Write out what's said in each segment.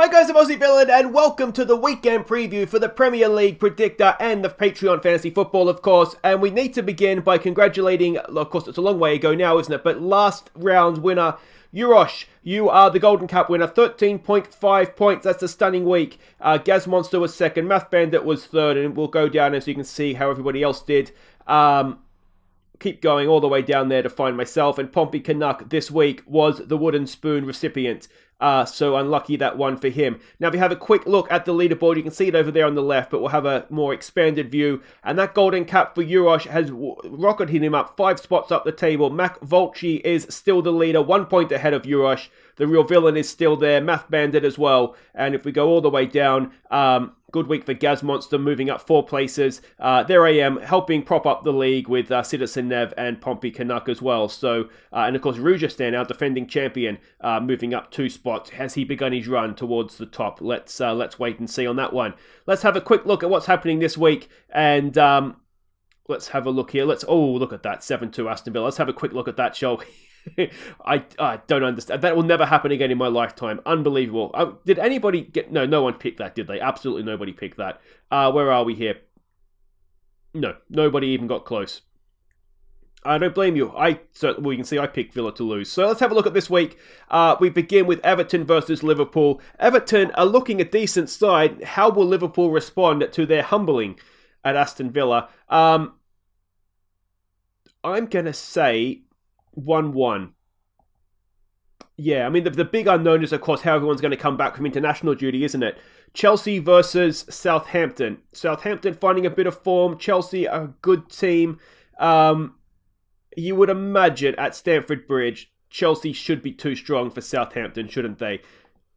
Hi guys, I'm Aussie Villain and welcome to the weekend preview for the Premier League predictor and the Patreon fantasy football, of course. And we need to begin by congratulating, of course it's a long way ago now, isn't it? But last round winner, Urosh, you are the Golden Cup winner, 13.5 points. That's a stunning week. Gaz Monster was second, Math Bandit was third, and we'll go down as you can see how everybody else did. Keep going all the way down there to find myself. And Pompey Canuck this week was the wooden spoon recipient. So unlucky that one for him. Now, if you have a quick look at the leaderboard, you can see it over there on the left, but we'll have a more expanded view. And that golden cap for Urosh has rocketed him up 5 spots up the table. Mac Volchi is still the leader, 1 point ahead of Urosh. The real villain is still there, Math Bandit as well. And if we go all the way down, good week for Gaz Monster, moving up 4 places. There I am, helping prop up the league with Citizen Nev and Pompey Canuck as well. So, and of course, Rujistan, our defending champion, moving up 2 spots. Has he begun his run towards the top? Let's wait and see on that one. Let's have a quick look at what's happening this week. And let's have a look here. Look at that, 7-2 Aston Villa. Let's have a quick look at that, shall we? I don't understand. That will never happen again in my lifetime. Unbelievable. Did anybody get... No one picked that, did they? Absolutely nobody picked that. Where are we here? No, nobody even got close. I don't blame you. You can see I picked Villa to lose. So let's have a look at this week. We begin with Everton versus Liverpool. Everton are looking a decent side. How will Liverpool respond to their humbling at Aston Villa? I'm going to say 1-1. Yeah, I mean, the big unknown is, of course, how everyone's going to come back from international duty, isn't it? Chelsea versus Southampton. Southampton finding a bit of form. Chelsea, a good team. You would imagine at Stamford Bridge, Chelsea should be too strong for Southampton, shouldn't they?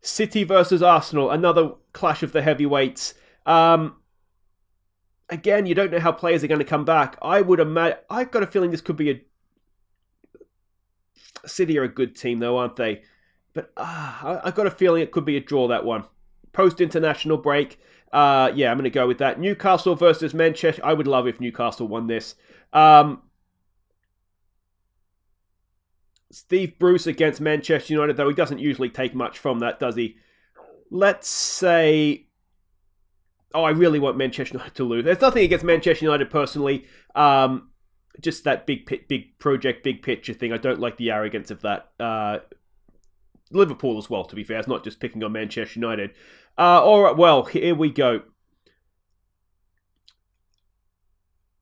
City versus Arsenal, another clash of the heavyweights. Again, you don't know how players are going to come back. I've got a feeling this could be a... City are a good team though, aren't they? But I've got a feeling it could be a draw, that one. Post-international break. Yeah, I'm going to go with that. Newcastle versus Manchester. I would love if Newcastle won this. Steve Bruce against Manchester United, though he doesn't usually take much from that, does he? Let's say... I really want Manchester United to lose. There's nothing against Manchester United personally. Just that big project, big picture thing. I don't like the arrogance of that. Liverpool as well, to be fair. It's not just picking on Manchester United. All right, well, here we go.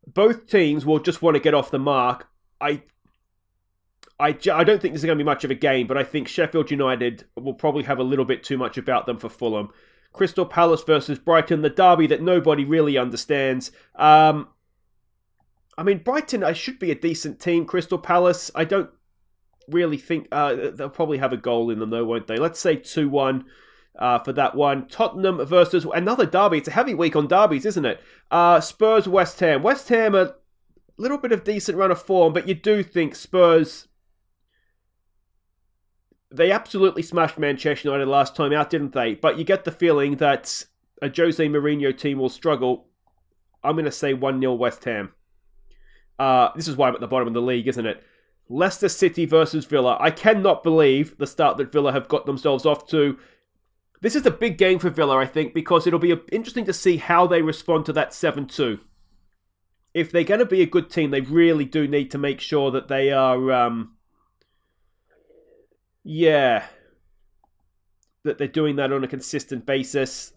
Both teams will just want to get off the mark. I don't think this is going to be much of a game, but I think Sheffield United will probably have a little bit too much about them for Fulham. Crystal Palace versus Brighton, the derby that nobody really understands. I mean, Brighton should be a decent team. Crystal Palace, I don't really think... they'll probably have a goal in them though, won't they? Let's say 2-1 for that one. Tottenham versus another derby. It's a heavy week on derbies, isn't it? Spurs, West Ham. West Ham, a little bit of decent run of form, but you do think Spurs... They absolutely smashed Manchester United last time out, didn't they? But you get the feeling that a Jose Mourinho team will struggle. I'm going to say 1-0 West Ham. This is why I'm at the bottom of the league, isn't it? Leicester City versus Villa. I cannot believe the start that Villa have got themselves off to. This is a big game for Villa, I think, because it'll be interesting to see how they respond to that 7-2. If they're going to be a good team, they really do need to make sure that they are... that they're doing that on a consistent basis.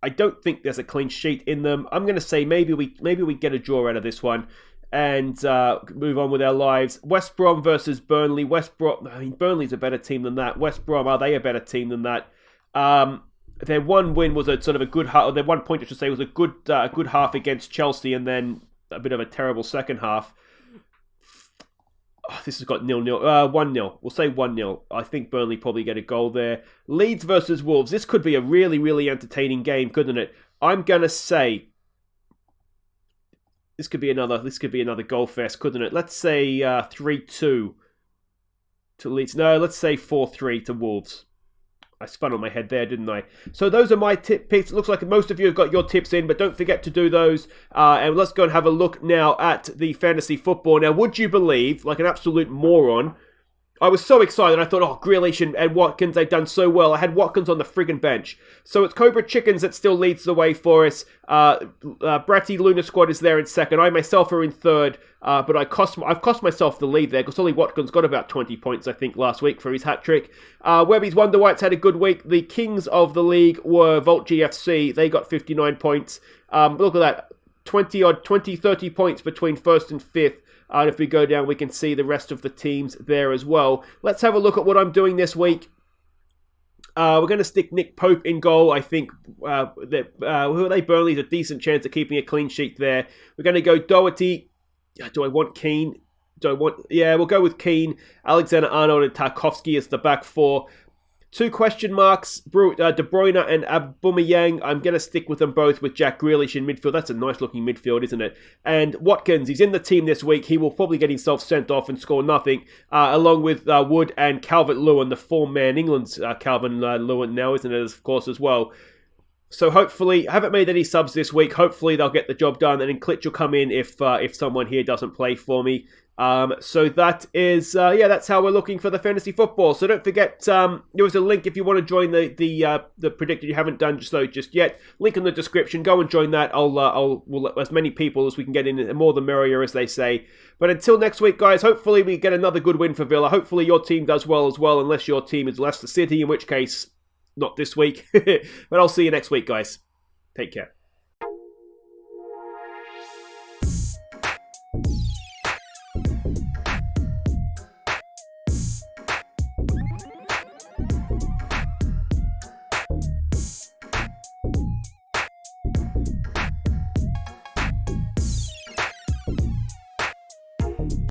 I don't think there's a clean sheet in them. I'm going to say maybe we get a draw out of this one and move on with our lives. West Brom versus Burnley. Burnley's a better team than that. West Brom, are they a better team than that? Their one win was a sort of a good half. Their 1 point, I should say, was a good half against Chelsea, and then a bit of a terrible second half. This has got 0-0. 1-0. We'll say 1-0. I think Burnley probably get a goal there. Leeds versus Wolves. This could be a really, really entertaining game, couldn't it? I'm going to say this could be another goal fest, couldn't it? Let's say 3-2 to Leeds. No, let's say 4-3 to Wolves. I spun on my head there, didn't I? So those are my picks. It looks like most of you have got your tips in, but don't forget to do those. And let's go and have a look now at the fantasy football. Now, would you believe, like an absolute moron, I was so excited. I thought, oh, Grealish and Watkins, they've done so well. I had Watkins on the friggin' bench. So it's Cobra Chickens that still leads the way for us. Bratty Luna Squad is there in second. I myself are in third. But I've cost myself the lead there because Ollie Watkins got about 20 points, I think, last week for his hat-trick. Webby's Wonder Whites had a good week. The kings of the league were Volt GFC. They got 59 points. Look at that. 30 points between first and fifth. And if we go down, we can see the rest of the teams there as well. Let's have a look at what I'm doing this week. We're going to stick Nick Pope in goal. I think who are they? Burnley's a decent chance of keeping a clean sheet there. We're going to go Doherty. Do I want Keane? Yeah, we'll go with Keane. Alexander-Arnold and Tarkovsky as the back four. 2 question marks, De Bruyne and Aubameyang. I'm going to stick with them both with Jack Grealish in midfield. That's a nice looking midfield, isn't it? And Watkins, he's in the team this week. He will probably get himself sent off and score nothing, along with Wood and Calvert-Lewin, the form-man. England's Calvert-Lewin now, isn't it, of course, as well. So hopefully, I haven't made any subs this week. Hopefully they'll get the job done, and then Klitsch will come in if someone here doesn't play for me. So that is, that's how we're looking for the fantasy football. So don't forget, there was a link if you want to join the predictor you haven't done so just yet. Link in the description. Go and join that. We'll let as many people as we can get in, the more the merrier, as they say. But until next week, guys, hopefully we get another good win for Villa. Hopefully your team does well as well, unless your team is Leicester City, in which case, not this week. But I'll see you next week, guys. Take care.